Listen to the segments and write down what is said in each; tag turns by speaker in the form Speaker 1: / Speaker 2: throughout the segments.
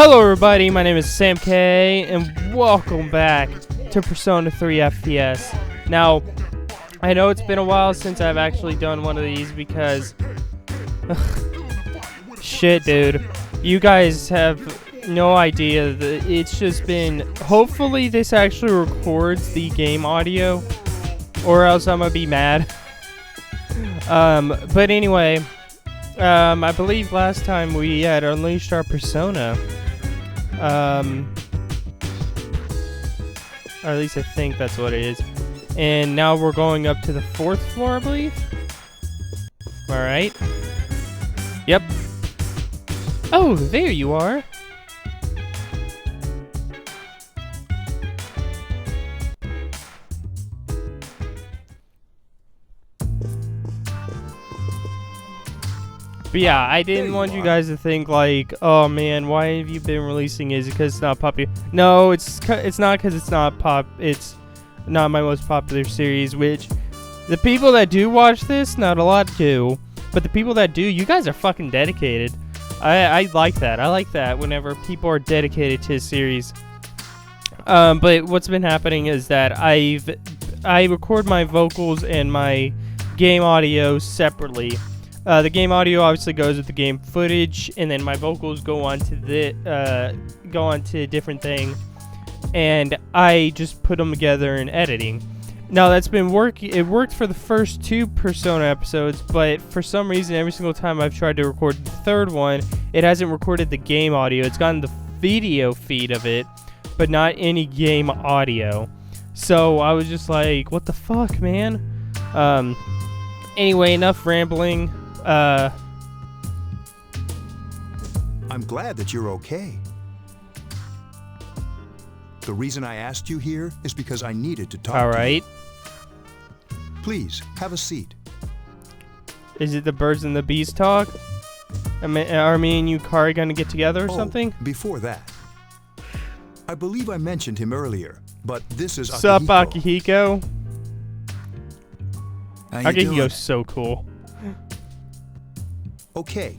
Speaker 1: Hello everybody, my name is Sam K, and welcome back to Persona 3 FES. Now, I know it's been a while since I've actually done one of these because... shit, dude. You guys have no idea. It's just been... Hopefully this actually records the game audio, or else I'm gonna be mad. But anyway, I believe last time we had unleashed our Persona. Or at least I think that's what it is. And now we're going up to the 4th floor, I believe. Alright. Yep. Oh, there you are. But yeah, I didn't want you guys to think like, oh man, why have you been releasing? Is it because it's not popular? No, it's not because it's not it's not my most popular series. Which the people that do watch this, not a lot do, but the people that do, you guys are fucking dedicated. I like that. I like that whenever people are dedicated to a series. But what's been happening is that I record my vocals and my game audio separately. The game audio obviously goes with the game footage, and then my vocals go on to a different thing, and I just put them together in editing. Now that's been it worked for the first 2 Persona episodes, but for some reason every single time I've tried to record the 3rd one, it hasn't recorded the game audio. It's gotten the video feed of it, but not any game audio. So I was just like, what the fuck, man? Anyway, enough rambling.
Speaker 2: I'm glad that you're okay. The reason I asked you here is because I needed to talk to you.
Speaker 1: Alright.
Speaker 2: Please, have a seat.
Speaker 1: Is it the birds and the bees talk? Are me and you, Kari, gonna get together or something?
Speaker 2: Before that, I believe I mentioned him earlier, but this is
Speaker 1: What's up,
Speaker 2: Akihiko.
Speaker 1: Akihiko's so cool.
Speaker 2: Okay,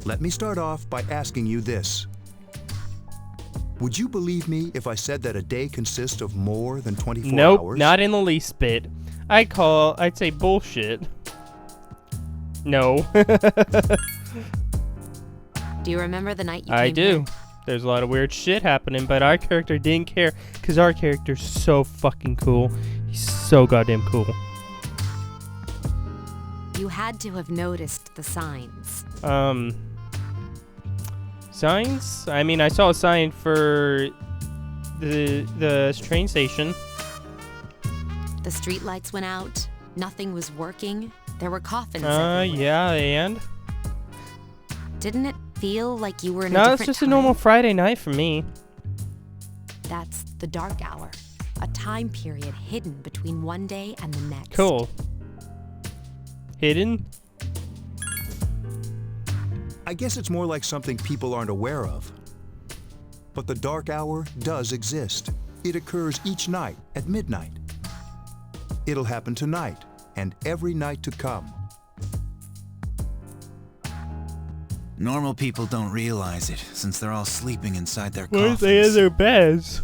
Speaker 2: let me start off by asking you this. Would you believe me if I said that a day consists of more than 24
Speaker 1: nope,
Speaker 2: hours?
Speaker 1: Not in the least bit. I'd say bullshit. No.
Speaker 3: Do you remember the night you came
Speaker 1: I do.
Speaker 3: here?
Speaker 1: There's a lot of weird shit happening, but our character didn't care, because our character's so fucking cool. He's so goddamn cool.
Speaker 3: You had to have noticed the signs.
Speaker 1: Signs? I mean, I saw a sign for the train station.
Speaker 3: The streetlights went out. Nothing was working. There were coffins everywhere.
Speaker 1: Yeah, and?
Speaker 3: Didn't it feel like you were in a
Speaker 1: No,
Speaker 3: different
Speaker 1: it's just
Speaker 3: time?
Speaker 1: a normal Friday night for me.
Speaker 3: That's the dark hour. A time period hidden between one day and the next.
Speaker 1: Cool. Hidden?
Speaker 2: I guess it's more like something people aren't aware of. But the dark hour does exist. It occurs each night at midnight. It'll happen tonight and every night to come.
Speaker 4: Normal people don't realize it, since they're all sleeping inside their
Speaker 1: Where's
Speaker 4: coffins.
Speaker 1: they in their beds?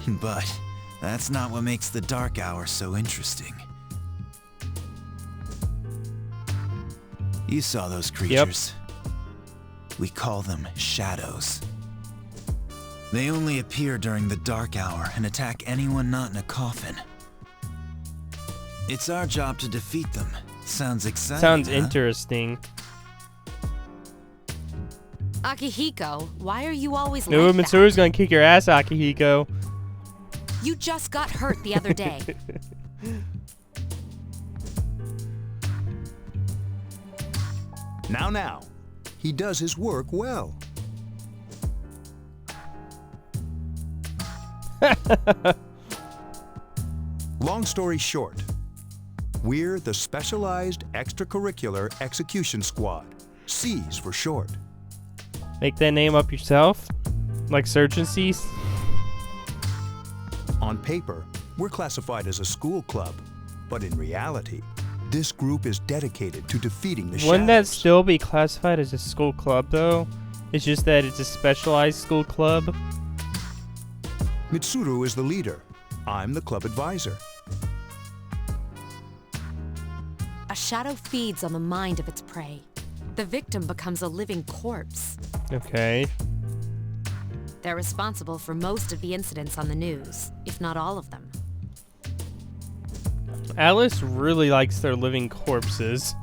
Speaker 4: But that's not what makes the dark hour so interesting. You saw those creatures. Yep. We call them shadows. They only appear during the dark hour and attack anyone not in a coffin. It's our job to defeat them. Sounds exciting,
Speaker 1: Sounds
Speaker 4: huh?
Speaker 1: interesting.
Speaker 3: Akihiko, why are you always
Speaker 1: No,
Speaker 3: like that?
Speaker 1: Mitsuru's gonna kick your ass, Akihiko.
Speaker 3: You just got hurt the other day.
Speaker 2: Now. He does his work well. Long story short, we're the Specialized Extracurricular Execution Squad. C's for short.
Speaker 1: Make that name up yourself? Like Search and Cease?
Speaker 2: On paper, we're classified as a school club, but in reality, this group is dedicated to defeating the
Speaker 1: Wouldn't that
Speaker 2: shadows.
Speaker 1: still be classified as a school club, though? It's just that it's a specialized school club.
Speaker 2: Mitsuru is the leader. I'm the club advisor.
Speaker 3: A shadow feeds on the mind of its prey. The victim becomes a living corpse.
Speaker 1: Okay.
Speaker 3: They're responsible for most of the incidents on the news, if not all of them.
Speaker 1: Alice really likes their living corpses.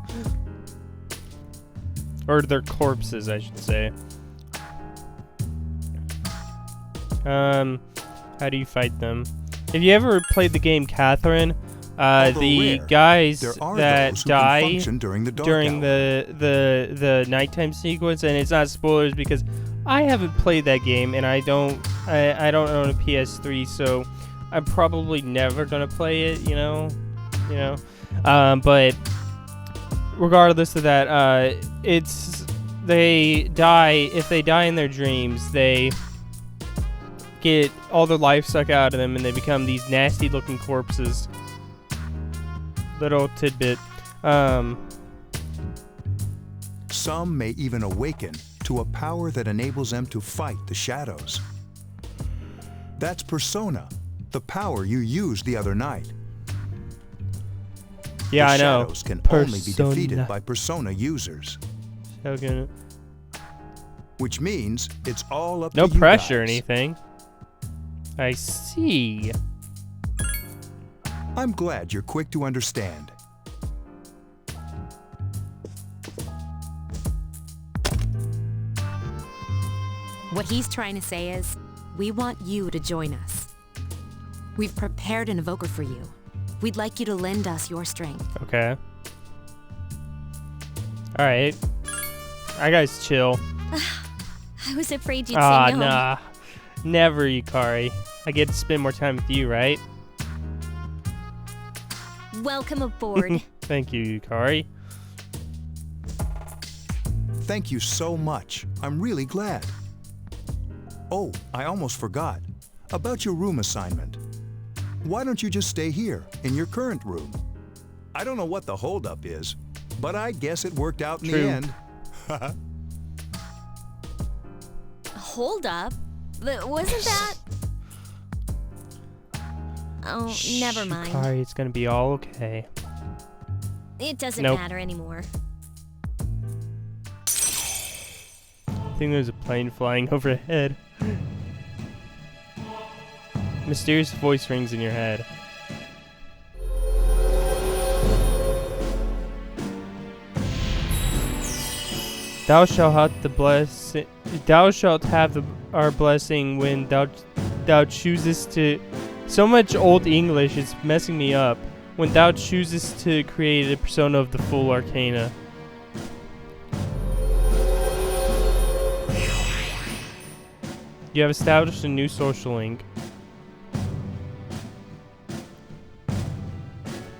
Speaker 1: Or their corpses, I should say. How do you fight them? Have you ever played the game Catherine? The
Speaker 2: rare,
Speaker 1: guys
Speaker 2: there are
Speaker 1: that
Speaker 2: those who can
Speaker 1: die
Speaker 2: function during the dark
Speaker 1: during
Speaker 2: hour.
Speaker 1: the nighttime sequence, and it's not spoilers because I haven't played that game, and I don't own a PS3, so I'm probably never gonna play it. You know. But regardless of that, they die. If they die in their dreams, they get all their life sucked out of them, and they become these nasty looking corpses. Little tidbit.
Speaker 2: Some may even awaken to a power that enables them to fight the shadows. That's Persona, the power you used the other night.
Speaker 1: Yeah,
Speaker 2: the
Speaker 1: I know.
Speaker 2: Shadows can only be defeated by Persona users,
Speaker 1: Okay.
Speaker 2: which means it's all up
Speaker 1: No
Speaker 2: to you
Speaker 1: pressure or
Speaker 2: guys.
Speaker 1: anything. I see.
Speaker 2: I'm glad you're quick to understand.
Speaker 3: What he's trying to say is, we want you to join us. We've prepared an evoker for you. We'd like you to lend us your strength.
Speaker 1: Okay. Alright. I guys chill.
Speaker 5: I was afraid you'd
Speaker 1: Ah,
Speaker 5: say no.
Speaker 1: nah. Never, Yukari. I get to spend more time with you, right?
Speaker 5: Welcome aboard.
Speaker 1: Thank you, Yukari.
Speaker 2: Thank you so much. I'm really glad. Oh, I almost forgot. About your room assignment. Why don't you just stay here, in your current room? I don't know what the holdup is, but I guess it worked out in
Speaker 1: True.
Speaker 2: the end.
Speaker 5: Hold up. Wasn't that... Oh, never mind.
Speaker 1: Yukari, it's gonna be all okay.
Speaker 5: It doesn't
Speaker 1: Nope.
Speaker 5: matter anymore.
Speaker 1: I think there's a plane flying overhead. Mysterious voice rings in your head. Thou shalt have the blessing. Thou shalt have our blessing when thou choosest to. So much old English is messing me up. When thou choosest to create a persona of the full arcana. You have established a new social link.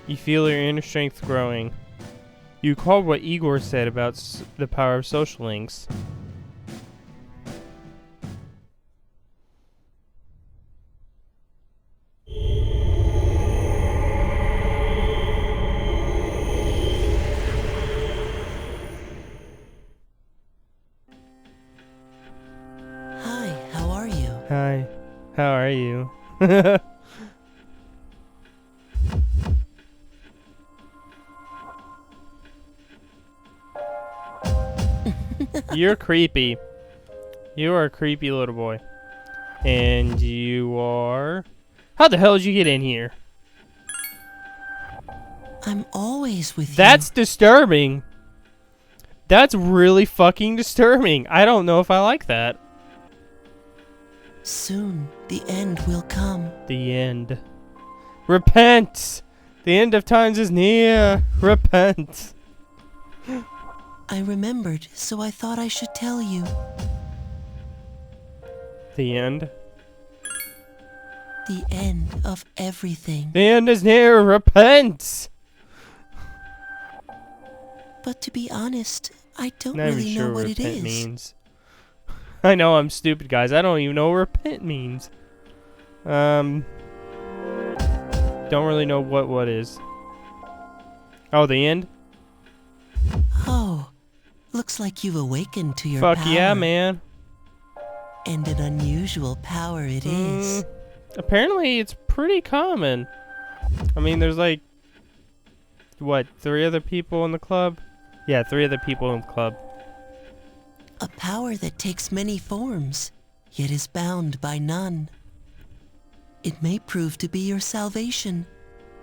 Speaker 1: You feel your inner strength growing. You recall what Igor said about the power of social links.
Speaker 6: Hi, how are you?
Speaker 1: Hi, how are you? You're creepy. You are a creepy little boy. And you are... How the hell did you get in here?
Speaker 6: I'm always with
Speaker 1: That's disturbing. That's really fucking disturbing. I don't know if I like that.
Speaker 6: you. Soon, the end will come.
Speaker 1: The end. Repent! The end of times is near. Repent.
Speaker 6: I remembered, so I thought I should tell you.
Speaker 1: The end.
Speaker 6: The end of everything.
Speaker 1: The end is near. Repent!
Speaker 6: But to be honest, I don't
Speaker 1: Not even
Speaker 6: really
Speaker 1: sure
Speaker 6: know what it
Speaker 1: repent
Speaker 6: is.
Speaker 1: means. I know I'm stupid, guys. I don't even know what repent means. Don't really know what is. Oh, the end?
Speaker 6: Oh, Looks like you've awakened to your
Speaker 1: Fuck
Speaker 6: power.
Speaker 1: yeah, man.
Speaker 6: And an unusual power it is.
Speaker 1: Apparently, it's pretty common. I mean, there's like, what, 3 other people in the club? Yeah, 3 other people in the club.
Speaker 6: A power that takes many forms, yet is bound by none. It may prove to be your salvation,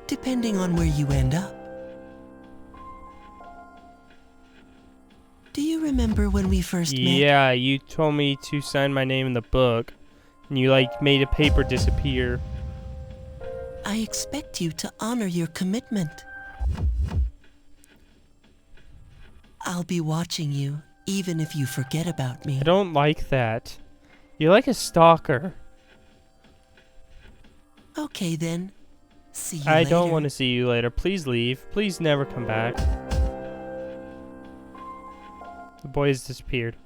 Speaker 6: depending on where you end up. Do you remember when we first met?
Speaker 1: Yeah, you told me to sign my name in the book, and you like made a paper disappear.
Speaker 6: I expect you to honor your commitment. I'll be watching you, even if you forget about me.
Speaker 1: I don't like that. You're like a stalker.
Speaker 6: Okay then. See you
Speaker 1: I
Speaker 6: later.
Speaker 1: don't want to see you later. Please leave. Please never come back. The boy has disappeared.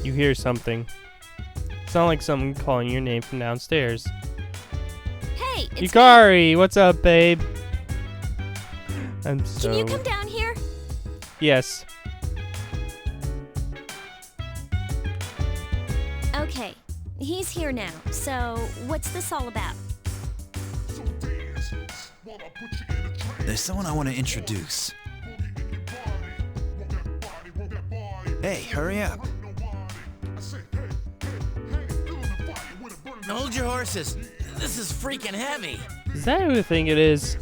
Speaker 1: You hear something. It's not like someone calling your name from downstairs.
Speaker 5: Hey, it's
Speaker 1: Yukari, what's up, babe? I'm so...
Speaker 5: Can you come down here?
Speaker 1: Yes.
Speaker 5: Okay, he's here now. So, what's this all about?
Speaker 4: There's someone I want to introduce. Hey, hurry up.
Speaker 7: Hold your horses. This is freaking heavy.
Speaker 1: Is that who I think it is?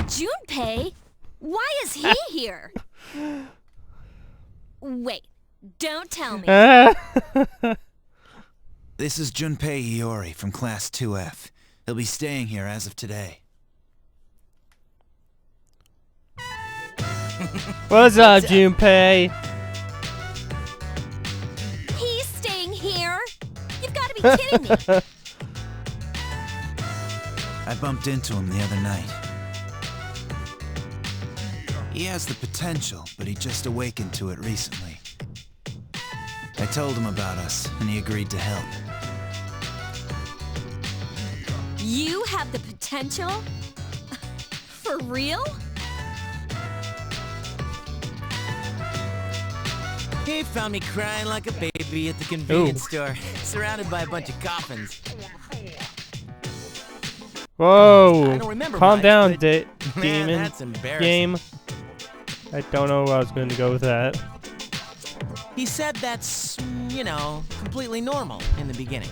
Speaker 5: Junpei? Why is he here? Wait, don't tell me.
Speaker 4: This is Junpei Iori from Class 2F. He'll be staying here as of today.
Speaker 1: What's up, Junpei?
Speaker 5: He's staying here? You've got to be kidding me.
Speaker 4: I bumped into him the other night. He has the potential, but he just awakened to it recently. I told him about us, and he agreed to help.
Speaker 5: You have the potential? For real?
Speaker 7: He found me crying like a baby at the convenience store, surrounded by a bunch of coffins.
Speaker 1: Whoa!
Speaker 7: I don't remember
Speaker 1: Calm
Speaker 7: much,
Speaker 1: down,
Speaker 7: but man,
Speaker 1: demon
Speaker 7: that's embarrassing.
Speaker 1: game. I don't know where I was going to go with that.
Speaker 7: He said that's, you know, completely normal in the beginning.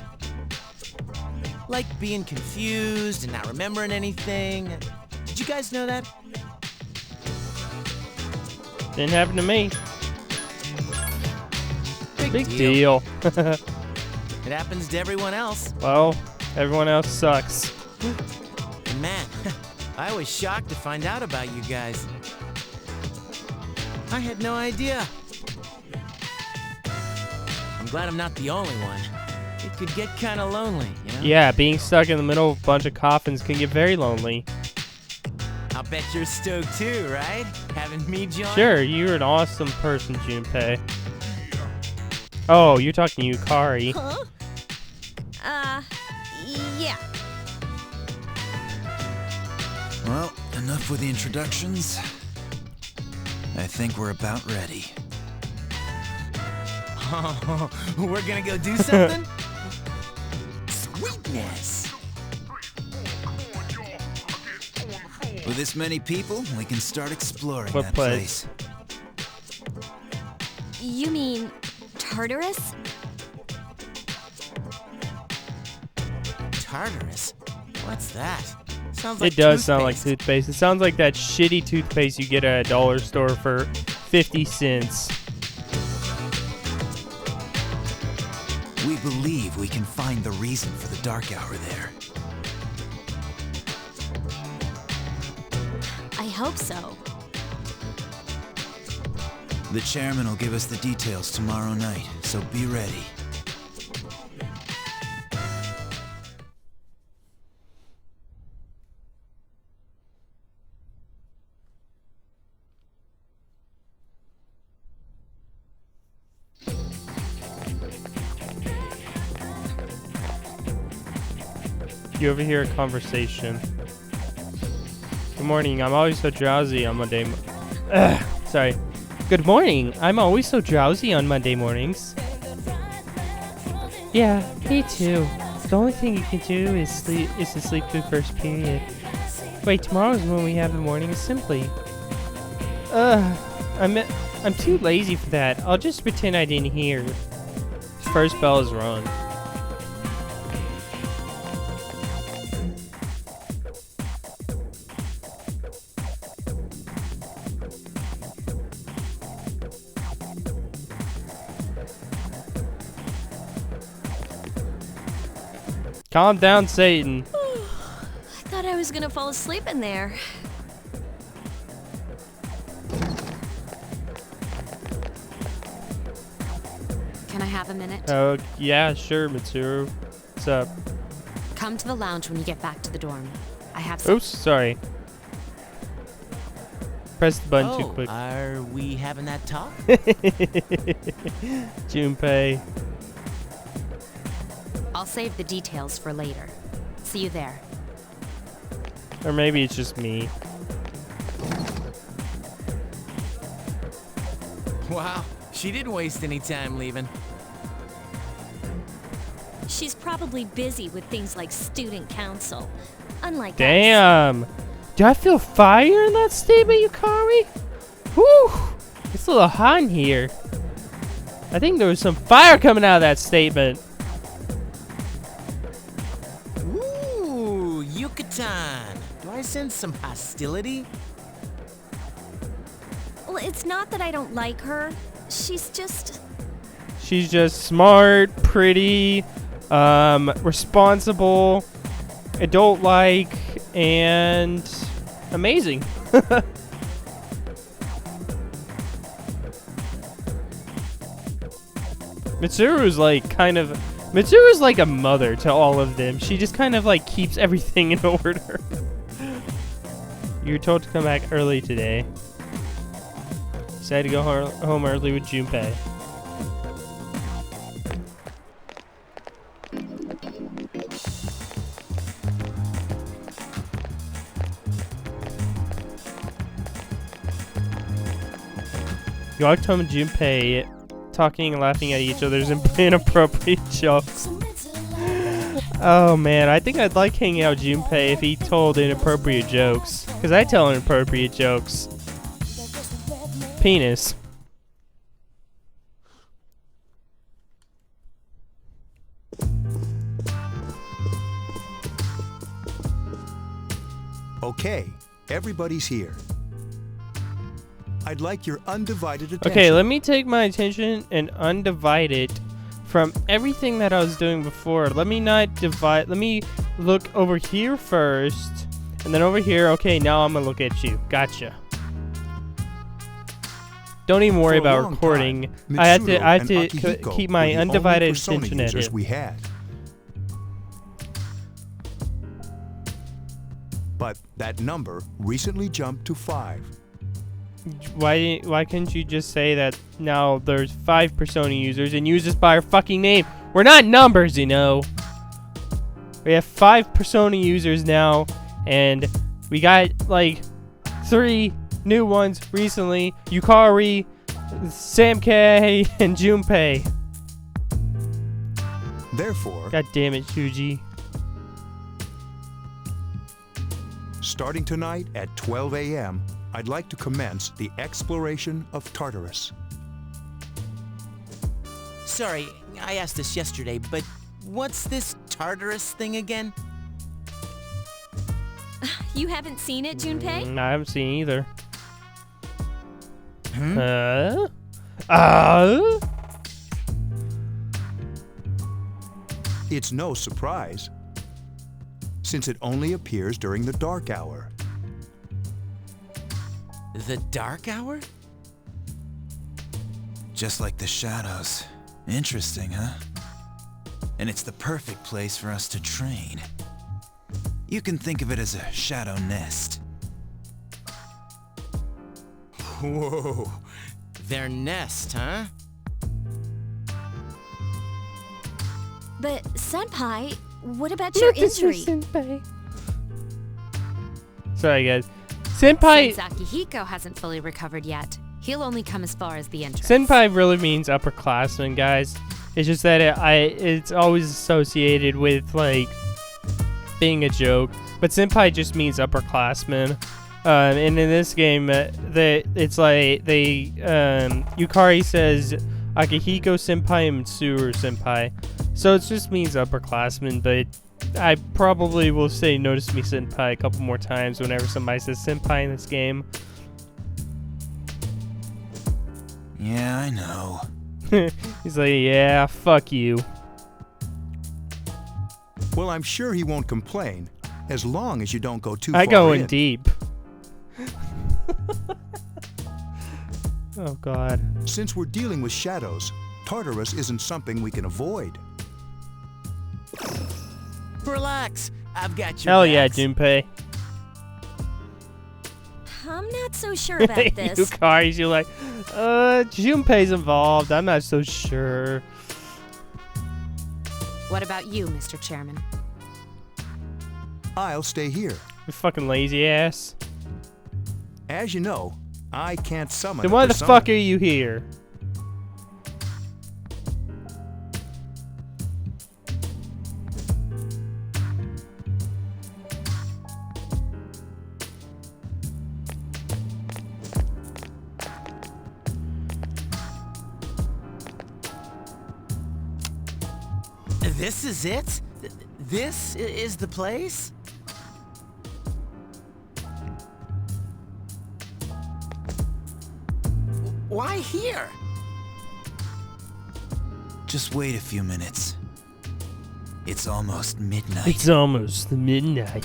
Speaker 7: Like being confused and not remembering anything. Did you guys know that?
Speaker 1: Didn't happen to me. Big
Speaker 7: deal.
Speaker 1: deal.
Speaker 7: It happens to everyone else.
Speaker 1: Well, everyone else sucks.
Speaker 7: And man, I was shocked to find out about you guys. I had no idea. I'm glad I'm not the only one. It could get kind of lonely, you know?
Speaker 1: Yeah, being stuck in the middle of a bunch of coffins can get very lonely.
Speaker 7: I'll bet you're stoked too, right? Having me join?
Speaker 1: Sure, you're an awesome person, Junpei. Oh, you're talking to Yukari.
Speaker 5: Huh? Yeah.
Speaker 4: Well, enough with the introductions. I think we're about ready.
Speaker 7: Oh, we're gonna go do something? Sweetness!
Speaker 4: With this many people, we can start exploring
Speaker 1: What
Speaker 4: that
Speaker 1: place?
Speaker 5: You mean Tartarus?
Speaker 7: Tartarus? What's that? Sounds like
Speaker 1: It does sound like
Speaker 7: toothpaste.
Speaker 1: toothpaste. It sounds like that shitty toothpaste you get at a dollar store for 50 cents.
Speaker 4: We believe we can find the reason for the dark hour there.
Speaker 5: I hope so.
Speaker 4: The chairman will give us the details tomorrow night, so be ready.
Speaker 1: you overhear a conversation. Good morning. I'm always so drowsy on Monday. Sorry. Good morning. I'm always so drowsy on Monday mornings. Yeah, me too. The only thing you can do is to sleep through first period. Wait, tomorrow's when we have the morning assembly. I'm too lazy for that. I'll just pretend I didn't hear. First bell is rung. Calm down, Satan.
Speaker 5: I thought I was gonna fall asleep in there.
Speaker 3: Can I have a minute?
Speaker 1: Oh, yeah, sure, Mitsuru. What's up?
Speaker 3: Come to the lounge when you get back to the dorm. I have some.
Speaker 1: Oops, sorry. Press the button too
Speaker 7: Oh,
Speaker 1: quick.
Speaker 7: are we having that talk?
Speaker 1: Junpei.
Speaker 3: I'll save the details for later. See you there.
Speaker 1: Or maybe it's just me.
Speaker 7: Wow, she didn't waste any time leaving.
Speaker 5: She's probably busy with things like student council. Unlike us.
Speaker 1: Damn. Do I feel fire in that statement, Yukari? Whew. It's a little hot in here. I think there was some fire coming out of that statement.
Speaker 7: Ooh, Yucatan. Do I sense some hostility?
Speaker 5: Well, it's not that I don't like her. She's just...
Speaker 1: She's just smart, pretty, responsible, adult-like, and amazing. Mitsuru's like a mother to all of them. She just kind of like keeps everything in order. You're told to come back early today. Decided to go home early with Junpei. Yagtom and Junpei talking and laughing at each other's inappropriate jokes. Oh man, I think I'd like hanging out with Junpei if he told inappropriate jokes. Because I tell inappropriate jokes. Penis.
Speaker 2: Okay, everybody's here. I'd like your undivided attention.
Speaker 1: Okay, let me take my attention and undivide it from everything that I was doing before. Let me not divide. Let me look over here first, and then over here. Okay, now I'm gonna look at you. Gotcha. Don't even worry
Speaker 2: For a
Speaker 1: about
Speaker 2: long
Speaker 1: recording.
Speaker 2: time,
Speaker 1: I have
Speaker 2: Mitsuru
Speaker 1: to
Speaker 2: and Akihiko
Speaker 1: keep
Speaker 2: were
Speaker 1: my
Speaker 2: the only
Speaker 1: undivided
Speaker 2: Persona
Speaker 1: attention at
Speaker 2: users
Speaker 1: him.
Speaker 2: we had. But that number recently jumped to 5.
Speaker 1: Why couldn't you just say that now there's 5 Persona users and use this by our fucking name? We're not numbers, you know. We have 5 Persona users now, and we got like 3 new ones recently. Yukari, Samkei, and Junpei.
Speaker 2: Therefore,
Speaker 1: God damn it, Shuji.
Speaker 2: starting tonight at 12 a.m., I'd like to commence the exploration of Tartarus.
Speaker 7: Sorry, I asked this yesterday, but what's this Tartarus thing again?
Speaker 5: You haven't seen it, Junpei?
Speaker 1: I haven't seen either.
Speaker 7: Hmm?
Speaker 2: It's no surprise, since it only appears during the dark hour.
Speaker 7: The dark hour?
Speaker 4: Just like the shadows. Interesting, huh? And it's the perfect place for us to train. You can think of it as a shadow nest.
Speaker 7: Whoa, their nest, huh?
Speaker 5: But, Senpai, What about your injury?
Speaker 1: Sorry, guys. Senpai.
Speaker 3: Since Akihiko hasn't fully recovered yet, he'll only come as far as the entrance.
Speaker 1: Senpai really means upperclassman, guys. It's just that it's always associated with like being a joke, but senpai just means upperclassman. And in this game, it's like Yukari says Akihiko senpai and Mitsuru senpai, so it just means upperclassman. But I probably will say notice me senpai a couple more times whenever somebody says senpai in this game.
Speaker 4: Yeah, I know.
Speaker 1: He's like, yeah, fuck you.
Speaker 2: Well, I'm sure he won't complain, as long as you don't go too far
Speaker 1: I go
Speaker 2: in.
Speaker 1: in deep. Oh, God.
Speaker 2: Since we're dealing with shadows, Tartarus isn't something we can avoid.
Speaker 7: Relax, I've got your
Speaker 1: Hell yeah,
Speaker 7: backs.
Speaker 1: Junpei.
Speaker 5: I'm not so sure about this.
Speaker 1: Yukari's, you're like, Junpei's involved. I'm not so sure.
Speaker 3: What about you, Mr. Chairman?
Speaker 2: I'll stay here.
Speaker 1: You fucking lazy ass.
Speaker 2: As you know, I can't summon
Speaker 1: Then
Speaker 2: a
Speaker 1: why the
Speaker 2: persona.
Speaker 1: fuck are you here?
Speaker 7: This is it? This is the place? Why here?
Speaker 4: Just wait a few minutes. It's almost midnight.
Speaker 1: It's almost midnight.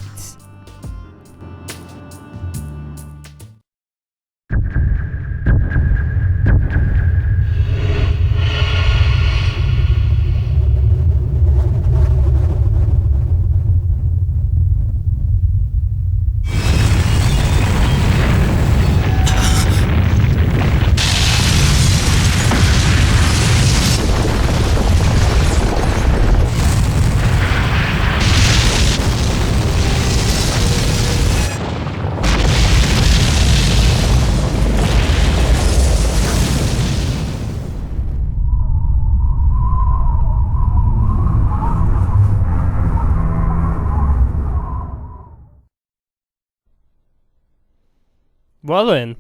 Speaker 1: Well then.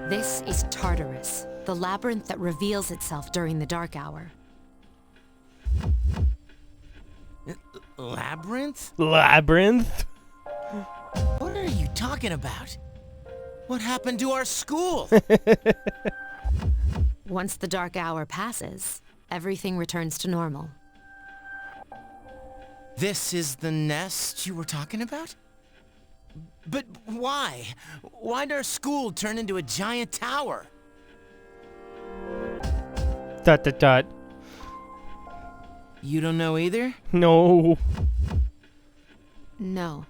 Speaker 3: This is Tartarus, the labyrinth that reveals itself during the dark hour.
Speaker 7: Labyrinth?
Speaker 1: Labyrinth?
Speaker 7: What are you talking about? What happened to our school?
Speaker 3: Once the dark hour passes, everything returns to normal.
Speaker 7: This is the nest you were talking about? But why? Why'd our school turn into a giant tower? ... You don't know either?
Speaker 1: No.
Speaker 3: No.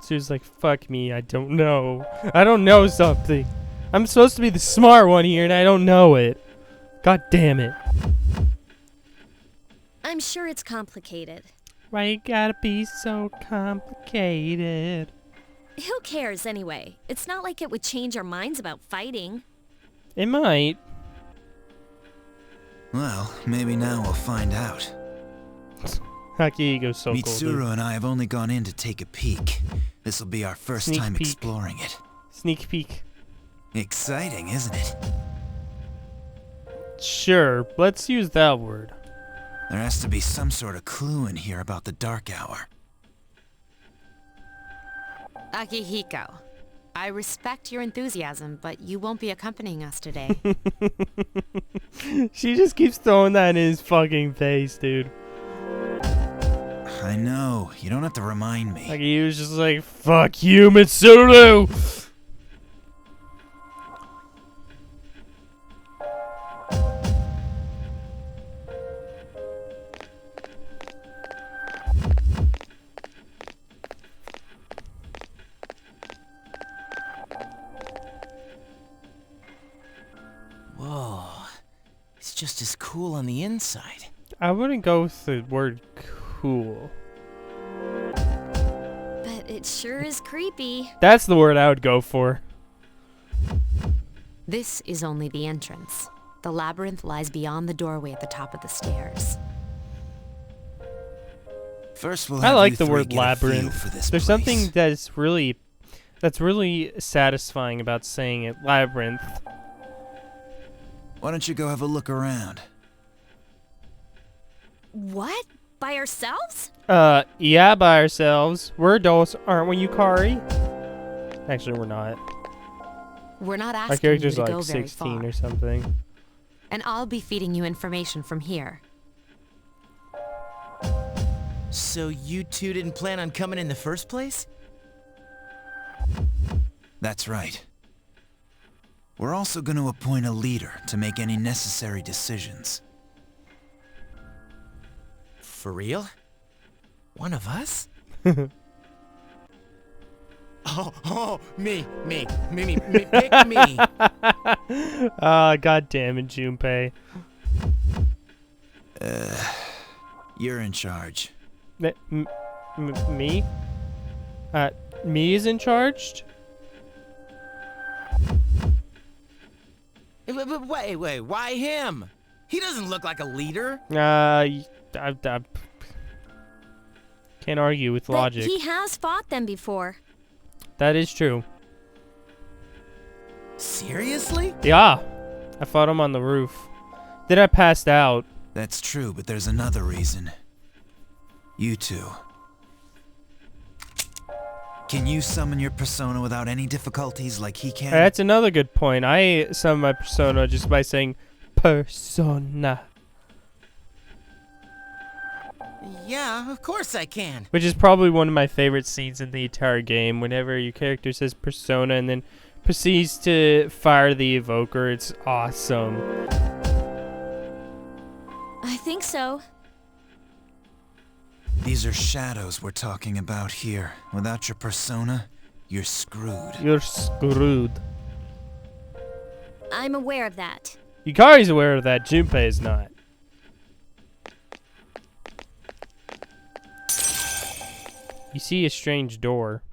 Speaker 1: She was like, fuck me, I don't know. I don't know something. I'm supposed to be the smart one here and I don't know it. God damn it.
Speaker 5: I'm sure it's complicated.
Speaker 1: Why you gotta be so complicated?
Speaker 5: Who cares anyway? It's not like it would change our minds about fighting.
Speaker 1: It might.
Speaker 4: Well, maybe now we'll find out.
Speaker 1: Haki goes so cool.
Speaker 4: Mitsuru and I have only gone in to take a peek. This'll be our first
Speaker 1: Sneak
Speaker 4: time
Speaker 1: peek.
Speaker 4: exploring it.
Speaker 1: Sneak peek.
Speaker 4: Exciting, isn't it?
Speaker 1: Sure, let's use that word.
Speaker 4: There has to be some sort of clue in here about the dark hour.
Speaker 3: Akihiko, I respect your enthusiasm, but you won't be accompanying us today.
Speaker 1: She just keeps throwing that in his fucking face, dude.
Speaker 4: I know, you don't have to remind me.
Speaker 1: Like he was just like, fuck you, Mitsuru!
Speaker 7: Whoa. It's just as cool on the inside.
Speaker 1: I wouldn't go with the word cool.
Speaker 5: But it sure is creepy.
Speaker 1: That's the word I would go for.
Speaker 3: This is only the entrance. The labyrinth lies beyond the doorway at the top of the stairs.
Speaker 4: First, we'll
Speaker 1: I
Speaker 4: have
Speaker 1: like
Speaker 4: you
Speaker 1: the
Speaker 4: three
Speaker 1: word
Speaker 4: get a feel
Speaker 1: labyrinth.
Speaker 4: for this
Speaker 1: There's
Speaker 4: place.
Speaker 1: something that's really satisfying about saying it, labyrinth.
Speaker 4: Why don't you go have a look around?
Speaker 5: What? By ourselves?
Speaker 1: Yeah, by ourselves. We're adults, aren't we, Yukari? Actually, we're not.
Speaker 3: We're not
Speaker 1: Our
Speaker 3: asking you
Speaker 1: character's
Speaker 3: to
Speaker 1: like
Speaker 3: go very
Speaker 1: 16
Speaker 3: far.
Speaker 1: or something.
Speaker 3: And I'll be feeding you information from here.
Speaker 7: So you two didn't plan on coming in the first place?
Speaker 4: That's right. We're also going to appoint a leader to make any necessary decisions.
Speaker 7: For real? One of us? Me, pick me.
Speaker 1: Ah, god damn it, Junpei.
Speaker 4: You're in charge.
Speaker 1: Me? Me is in charge?
Speaker 7: Wait, why him? He doesn't look like a leader.
Speaker 1: I can't argue with
Speaker 5: But
Speaker 1: logic.
Speaker 5: he has fought them before.
Speaker 1: That is true.
Speaker 7: Seriously?
Speaker 1: Yeah. I fought him on the roof. Then I passed out.
Speaker 4: That's true, but there's another reason. You two. Can you summon your persona without any difficulties like he can?
Speaker 1: That's another good point. I summon my persona just by saying persona.
Speaker 7: Yeah, of course I can.
Speaker 1: Which is probably one of my favorite scenes in the entire game. Whenever your character says persona and then proceeds to fire the evoker, it's awesome.
Speaker 5: I think so.
Speaker 4: These are shadows we're talking about here. Without your persona, you're screwed.
Speaker 1: You're screwed.
Speaker 5: I'm aware of that.
Speaker 1: Yukari's aware of that. Junpei is not. You see a strange door.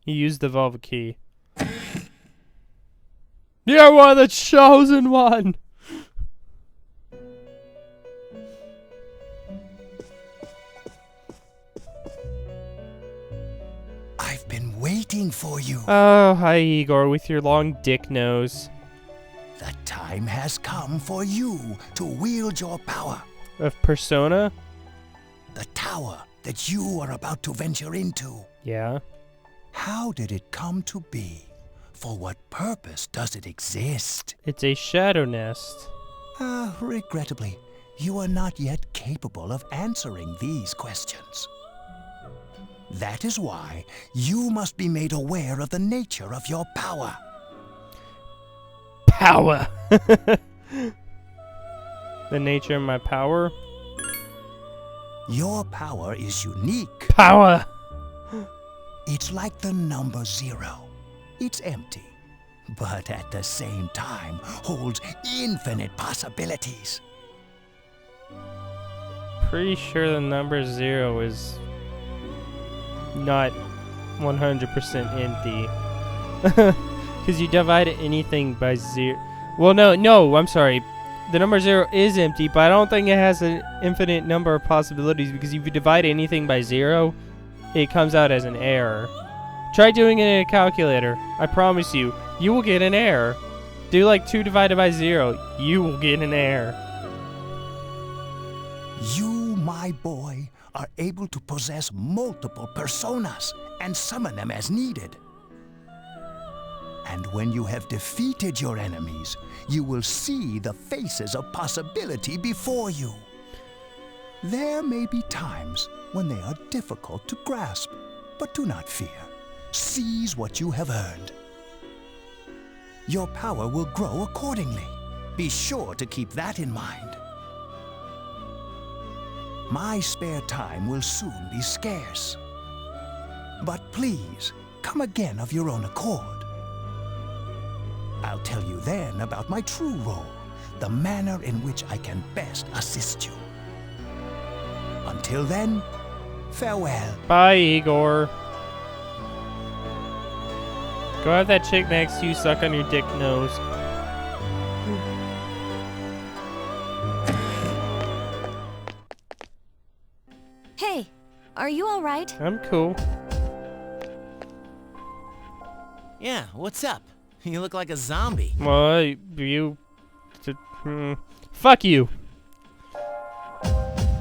Speaker 1: You use the velvet key. You are the chosen one!
Speaker 2: I've been waiting for you.
Speaker 1: Oh, hi Igor, with your long dick nose.
Speaker 2: The time has come for you to wield your power.
Speaker 1: Of persona?
Speaker 2: The tower that you are about to venture into.
Speaker 1: Yeah.
Speaker 2: How did it come to be? For what purpose does it exist?
Speaker 1: It's a shadow nest.
Speaker 2: Regrettably, you are not yet capable of answering these questions. That is why you must be made aware of the nature of your power.
Speaker 1: Power! The nature of my power?
Speaker 2: Your power is unique.
Speaker 1: Power!
Speaker 2: It's like the number 0. It's empty, but at the same time holds infinite possibilities.
Speaker 1: Pretty sure the number 0 is not 100% empty. Because you divide anything by 0. Well, no, I'm sorry. The number 0 is empty, but I don't think it has an infinite number of possibilities, because if you divide anything by 0, it comes out as an error. Try doing it in a calculator. I promise you, you will get an error. Do like 2 divided by 0. You will get an error.
Speaker 2: You, my boy, are able to possess multiple personas and summon them as needed. And when you have defeated your enemies, you will see the faces of possibility before you. There may be times when they are difficult to grasp, but do not fear. Seize what you have earned. Your power will grow accordingly. Be sure to keep that in mind. My spare time will soon be scarce. But please, come again of your own accord. I'll tell you then about my true role, the manner in which I can best assist you. Until then, farewell.
Speaker 1: Bye, Igor. Go have that chick next to you suck on your dick nose.
Speaker 5: Hey, are you alright?
Speaker 1: I'm cool.
Speaker 7: Yeah, what's up? You look like a zombie.
Speaker 1: Well, fuck you.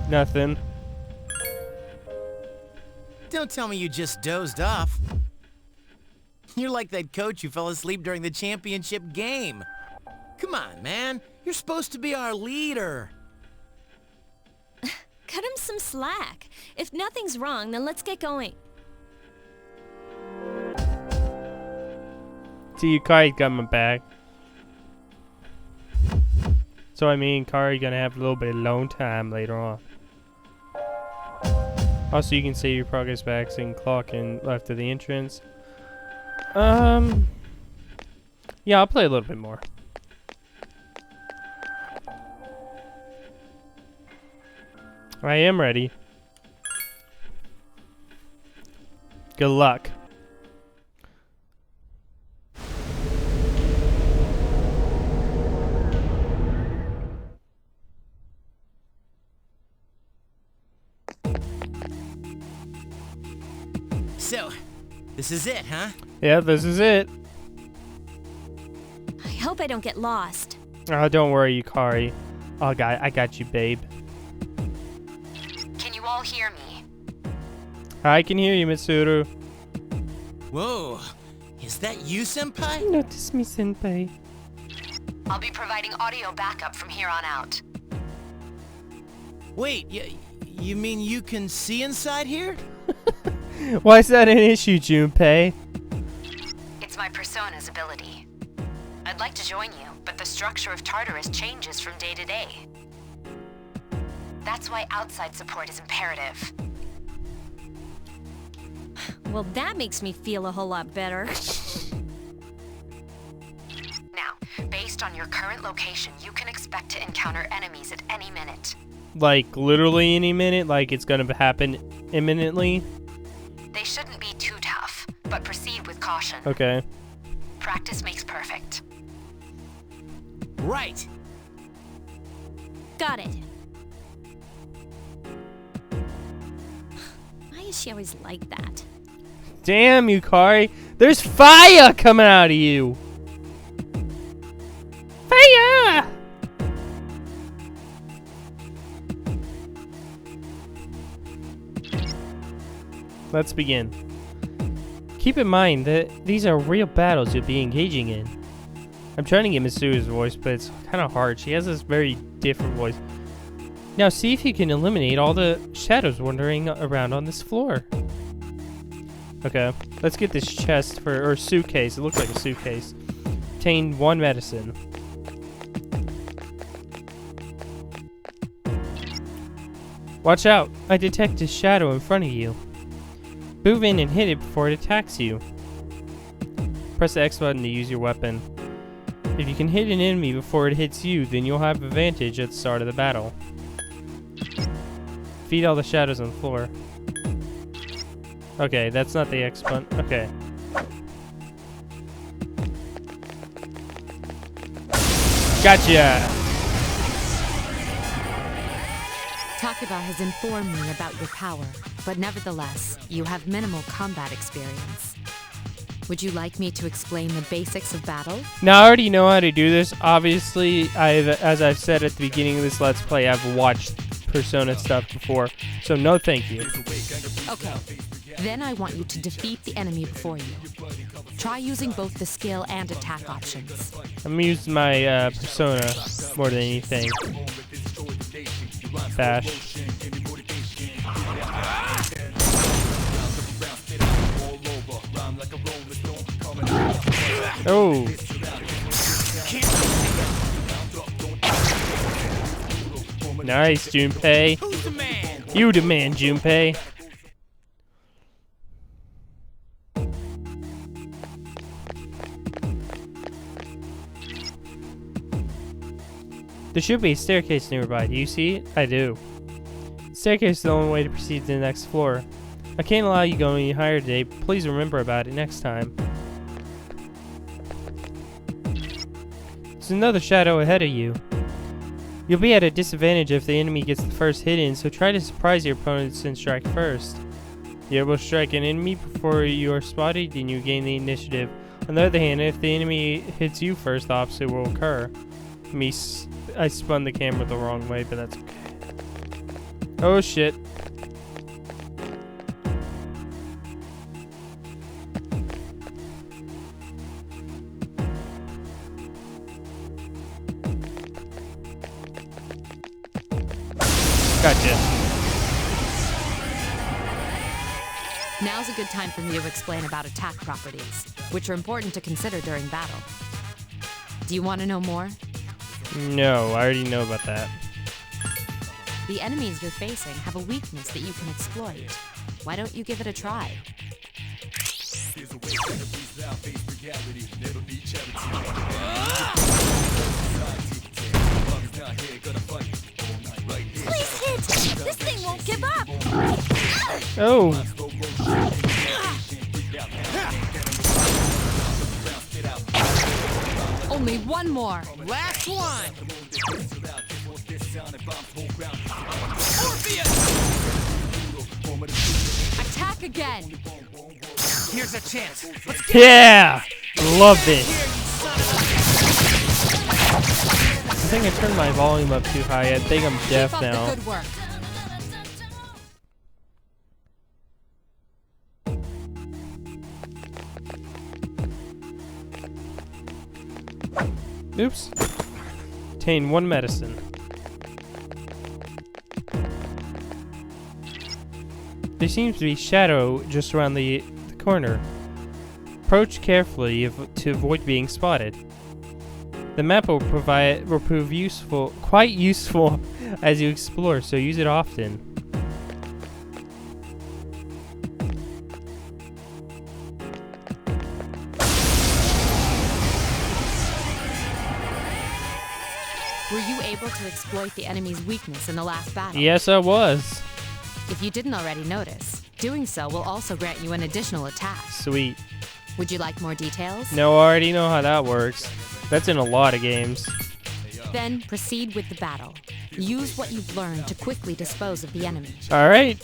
Speaker 1: Nothing.
Speaker 7: Don't tell me you just dozed off. You're like that coach who fell asleep during the championship game. Come on, man. You're supposed to be our leader.
Speaker 5: Cut him some slack. If nothing's wrong, then let's get going.
Speaker 1: See, Kari got my back. So I mean, Kari gonna have a little bit of alone time later on. Also, you can save your progress by exiting clock and left of the entrance. Yeah, I'll play a little bit more. I am ready. Good luck.
Speaker 7: So, this is it, huh?
Speaker 1: Yeah, this is it.
Speaker 5: I hope I don't get lost.
Speaker 1: Oh, don't worry, Yukari. Oh, God, I got you, babe.
Speaker 3: Can you all hear me?
Speaker 1: I can hear you, Mitsuru.
Speaker 7: Whoa. Is that you, Senpai?
Speaker 1: Notice me, senpai.
Speaker 3: I'll be providing audio backup from here on out.
Speaker 7: Wait, you mean you can see inside here?
Speaker 1: Why is that an issue, Junpei?
Speaker 3: It's my persona's ability. I'd like to join you, but the structure of Tartarus changes from day to day. That's why outside support is imperative.
Speaker 5: Well, that makes me feel a whole lot better.
Speaker 3: Now, based on your current location, you can expect to encounter enemies at any minute.
Speaker 1: Like, literally any minute? Like, it's gonna happen imminently?
Speaker 3: They shouldn't be too tough, but proceed with caution.
Speaker 1: Okay.
Speaker 3: Practice makes perfect.
Speaker 7: Right.
Speaker 5: Got it. Why is she always like that?
Speaker 1: Damn, Yukari. There's fire coming out of you. Fire! Let's begin. Keep in mind that these are real battles you'll be engaging in. I'm trying to get Mitsuru's voice, but it's kind of hard. She has this very different voice. Now see if you can eliminate all the shadows wandering around on this floor. Okay, let's get this chest or suitcase. It looks like a suitcase. Obtain 1 medicine. Watch out! I detect a shadow in front of you. Move in and hit it before it attacks you. Press the X button to use your weapon. If you can hit an enemy before it hits you, then you'll have advantage at the start of the battle. Feed all the shadows on the floor. Okay, that's not the X button. Okay. Gotcha!
Speaker 3: Takuba has informed me about your power, but nevertheless, you have minimal combat experience. Would you like me to explain the basics of battle?
Speaker 1: Now I already know how to do this. Obviously, as I've said at the beginning of this Let's Play, I've watched Persona stuff before, so no thank you.
Speaker 3: Okay, then I want you to defeat the enemy before you. Try using both the skill and attack options.
Speaker 1: I'm gonna use my Persona more than anything. Bash. Oh. Nice, Junpei.
Speaker 7: Who's the man?
Speaker 1: You the man, Junpei. There should be a staircase nearby. Do you see it? I do. Staircase is the only way to proceed to the next floor. I can't allow you to go any higher today. Please remember about it next time. There's another shadow ahead of you. You'll be at a disadvantage if the enemy gets the first hit in, so try to surprise your opponents and strike first. You're able to strike an enemy before you are spotted, and you gain the initiative. On the other hand, if the enemy hits you first, the opposite will occur. I spun the camera the wrong way, but that's okay. Oh shit. Gotcha.
Speaker 3: Now's a good time for me to explain about attack properties, which are important to consider during battle. Do you want to know more?
Speaker 1: No, I already know about that.
Speaker 3: The enemies you're facing have a weakness that you can exploit. Why don't you give it a try?
Speaker 5: Please hit! This thing won't give up!
Speaker 1: Oh!
Speaker 3: Only one more!
Speaker 7: Last one!
Speaker 3: Attack again!
Speaker 7: Here's a chance.
Speaker 1: Yeah! Love this. I think I turned my volume up too high. I think I'm deaf
Speaker 3: Keep up
Speaker 1: now.
Speaker 3: the good work.
Speaker 1: Oops. Obtain 1 medicine. There seems to be shadow just around the corner. Approach carefully to avoid being spotted. The map will prove quite useful as you explore, so use it often.
Speaker 3: Were you able to exploit the enemy's weakness in the last battle?
Speaker 1: Yes, I was.
Speaker 3: If you didn't already notice, doing so will also grant you an additional attack.
Speaker 1: Sweet.
Speaker 3: Would you like more details?
Speaker 1: No, I already know how that works. That's in a lot of games.
Speaker 3: Then proceed with the battle. Use what you've learned to quickly dispose of the enemy.
Speaker 1: Alright.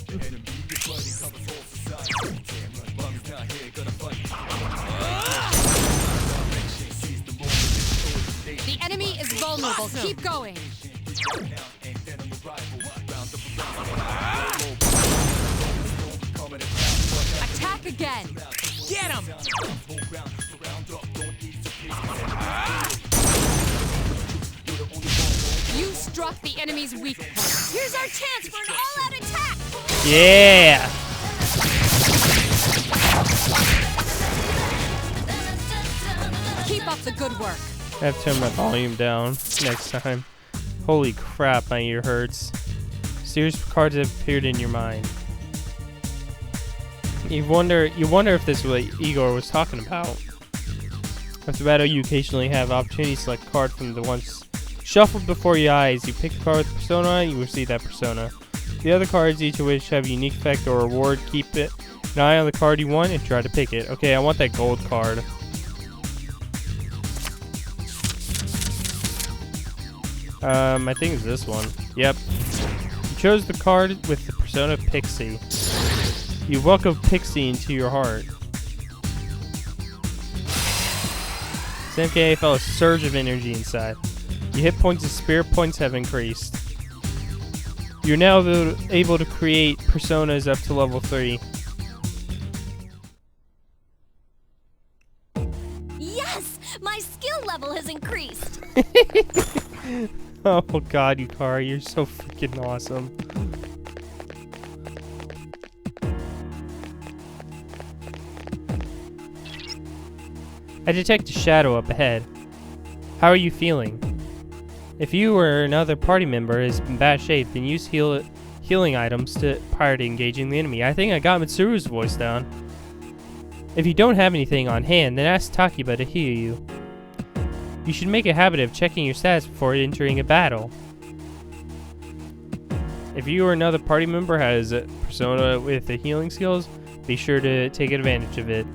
Speaker 3: The enemy is vulnerable. Keep going. Attack again.
Speaker 7: Get him!
Speaker 3: You struck the enemy's weak point.
Speaker 5: Here's our chance for an all-out attack!
Speaker 1: Yeah!
Speaker 3: Keep up the good work.
Speaker 1: I have to turn my volume down next time. Holy crap, my ear hurts. Serious cards have appeared in your mind. You wonder if this is what Igor was talking about. After battle, you occasionally have opportunity to select a card from the ones shuffled before your eyes. You pick a card with the persona on it, you receive that persona. The other cards, each of which have a unique effect or reward, keep an eye on the card you want and try to pick it. Okay, I want that gold card. I think it's this one. Yep. You chose the card with the persona Pixie. You welcome Pixie into your heart. SMK felt a surge of energy inside. Your hit points and spirit points have increased. You're now able to create personas up to level 3.
Speaker 5: Yes! My skill level has increased!
Speaker 1: Oh god, Yukari, you're so freaking awesome. I detect a shadow up ahead. How are you feeling? If you or another party member is in bad shape, then use healing items prior to engaging the enemy. I think I got Mitsuru's voice down. If you don't have anything on hand, then ask Takiba to heal you. You should make a habit of checking your stats before entering a battle. If you or another party member has a persona with the healing skills, be sure to take advantage of it.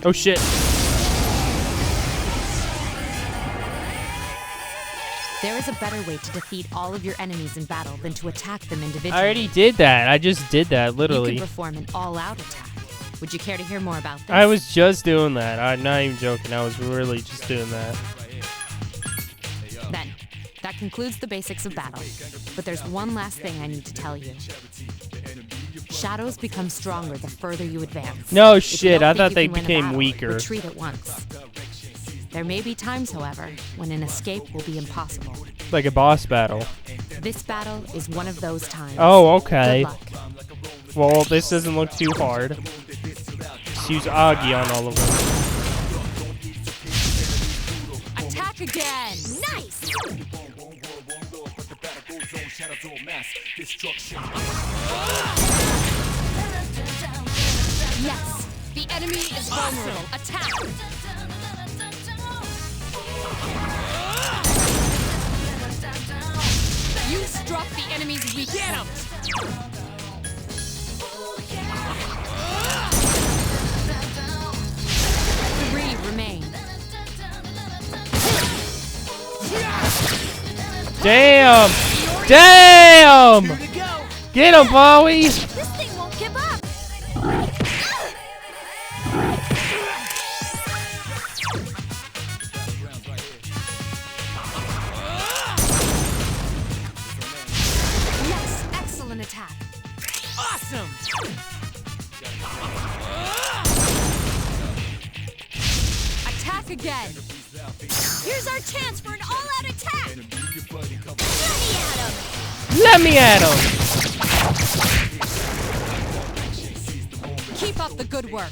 Speaker 1: Oh shit!
Speaker 3: There is a better way to defeat all of your enemies in battle than to attack them individually.
Speaker 1: I already did that. I just did that, literally.
Speaker 3: You can perform an all-out attack. Would you care to hear more about this?
Speaker 1: I was just doing that. I'm not even joking. I was really just doing that.
Speaker 3: Then, that concludes the basics of battle. But there's one last thing I need to tell you. Shadows become stronger the further you advance.
Speaker 1: No
Speaker 3: If you
Speaker 1: shit,
Speaker 3: don't
Speaker 1: I
Speaker 3: think
Speaker 1: thought
Speaker 3: you
Speaker 1: they
Speaker 3: can win a
Speaker 1: became
Speaker 3: battle,
Speaker 1: weaker.
Speaker 3: Retreat at once. There may be times, however, when an escape will be impossible.
Speaker 1: Like a boss battle.
Speaker 3: This battle is one of those times.
Speaker 1: Oh, okay.
Speaker 3: Good luck.
Speaker 1: Well, this doesn't look too hard. Just use Augie on all of them.
Speaker 3: Attack again!
Speaker 5: Nice!
Speaker 3: Yes! The enemy is vulnerable. Attack! You struck the enemy's weak point. 3 remain.
Speaker 1: Damn! Damn!
Speaker 7: Here to go.
Speaker 1: Get him, Bowie!
Speaker 5: This thing won't give up!
Speaker 3: Yes, excellent attack.
Speaker 7: Awesome.
Speaker 3: Attack again.
Speaker 5: Here's our chance for an all-out attack!
Speaker 1: Let
Speaker 5: Let me at him!
Speaker 1: me at him!
Speaker 3: Keep up the good work.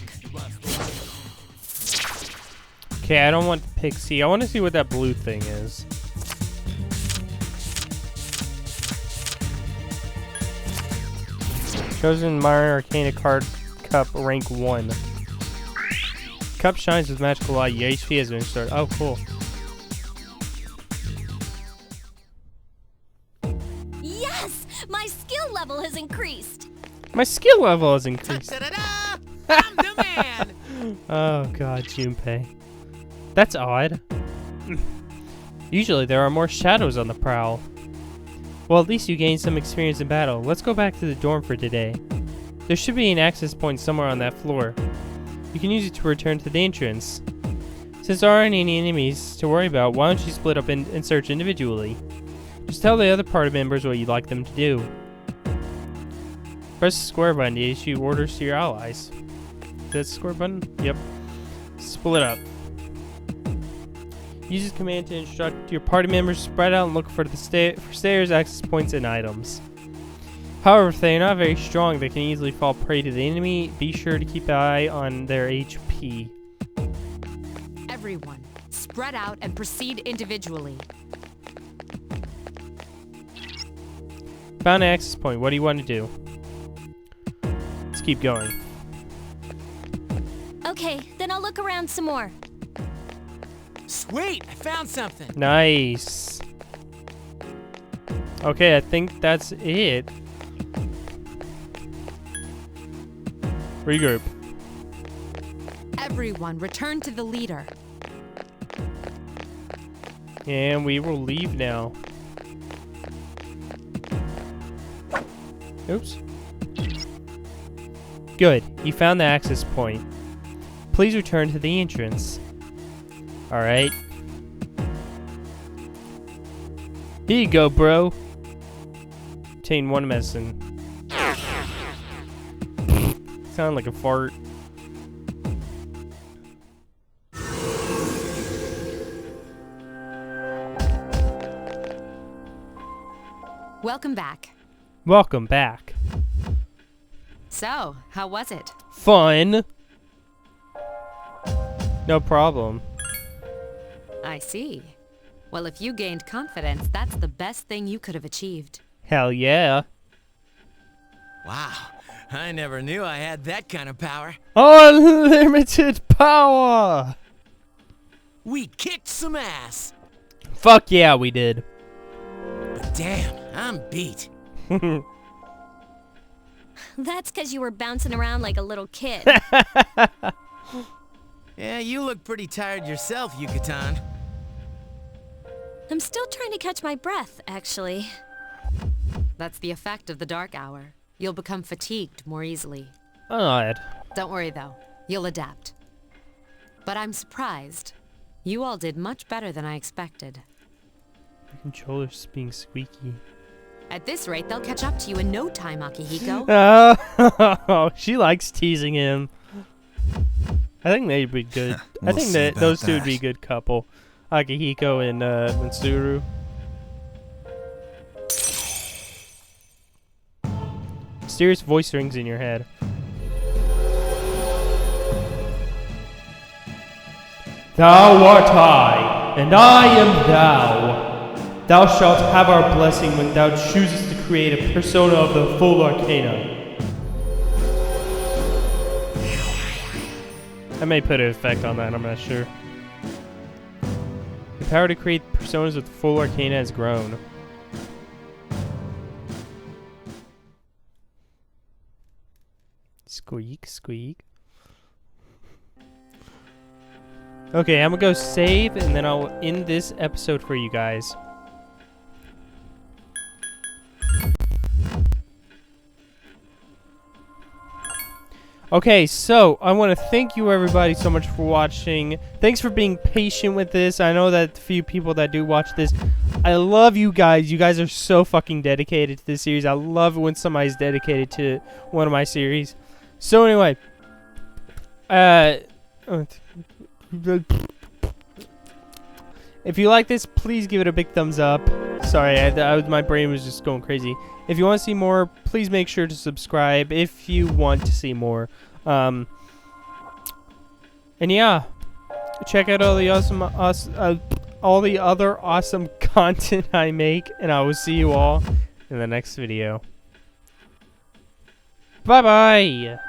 Speaker 1: Okay, I don't want Pixie. I want to see what that blue thing is. Chosen Minor Arcana card cup rank 1. Cup shines with magical light. Your HP has been restored. Oh, cool.
Speaker 5: Yes! My skill level has increased!
Speaker 1: My skill level has increased.
Speaker 7: Ta-da-da! I'm the man.
Speaker 1: Oh god, Junpei. That's odd. Usually there are more shadows on the prowl. Well, at least you gained some experience in battle. Let's go back to the dorm for today. There should be an access point somewhere on that floor. You can use it to return to the entrance. Since there aren't any enemies to worry about, why don't you split up and search individually? Just tell the other party members what you'd like them to do. Press the square button to issue orders to your allies. Is that the square button? Yep. Split up. Use this command to instruct your party members to spread out and look for the stairs, access points, and items. However, if they are not very strong, they can easily fall prey to the enemy. Be sure to keep an eye on their HP.
Speaker 3: Everyone, spread out and proceed individually.
Speaker 1: Found an access point. What do you want to do? Let's keep going.
Speaker 5: Okay, then I'll look around some more.
Speaker 7: Sweet, I found something.
Speaker 1: Nice. Okay, I think that's it. Regroup.
Speaker 3: Everyone, return to the leader.
Speaker 1: And we will leave now. Oops. Good. You found the access point. Please return to the entrance. Alright. Here you go, bro. Obtain 1 medicine. Sound like a fart.
Speaker 3: Welcome back.
Speaker 1: Welcome back.
Speaker 3: So, how was it?
Speaker 1: Fun. No problem.
Speaker 3: I see. Well, if you gained confidence, that's the best thing you could have achieved.
Speaker 1: Hell yeah.
Speaker 7: Wow, I never knew I had that kind of power.
Speaker 1: Unlimited power!
Speaker 7: We kicked some ass.
Speaker 1: Fuck yeah, we did.
Speaker 7: But damn, I'm beat.
Speaker 5: That's because you were bouncing around like a little kid.
Speaker 7: Yeah, you look pretty tired yourself, Yucatan.
Speaker 5: I'm still trying to catch my breath, actually.
Speaker 3: That's the effect of the dark hour. You'll become fatigued more easily.
Speaker 1: Odd.
Speaker 3: Don't worry, though. You'll adapt. But I'm surprised. You all did much better than I expected.
Speaker 1: The controller's being squeaky.
Speaker 3: At this rate, they'll catch up to you in no time, Akihiko.
Speaker 1: Oh, she likes teasing him. I think they'd be good. I
Speaker 4: We'll
Speaker 1: think
Speaker 4: see
Speaker 1: that
Speaker 4: about
Speaker 1: those two would
Speaker 4: that.
Speaker 1: be a good couple. Akihiko and Mitsuru. Mysterious voice rings in your head. Thou art I, and I am thou. Thou shalt have our blessing when thou choosest to create a persona of the full arcana. I may put an effect on that, I'm not sure. The power to create personas with full arcana has grown. Squeak, squeak. Okay, I'm gonna go save, and then I'll end this episode for you guys. Okay, so I want to thank you everybody so much for watching. Thanks for being patient with this. I know that the few people that do watch this, I love you guys. You guys are so fucking dedicated to this series. I love it when somebody's dedicated to one of my series. So anyway, if you like this, please give it a big thumbs up. Sorry, my brain was just going crazy. If you want to see more, please make sure to subscribe if you want to see more. And yeah, check out all the all the other awesome content I make, and I will see you all in the next video. Bye bye.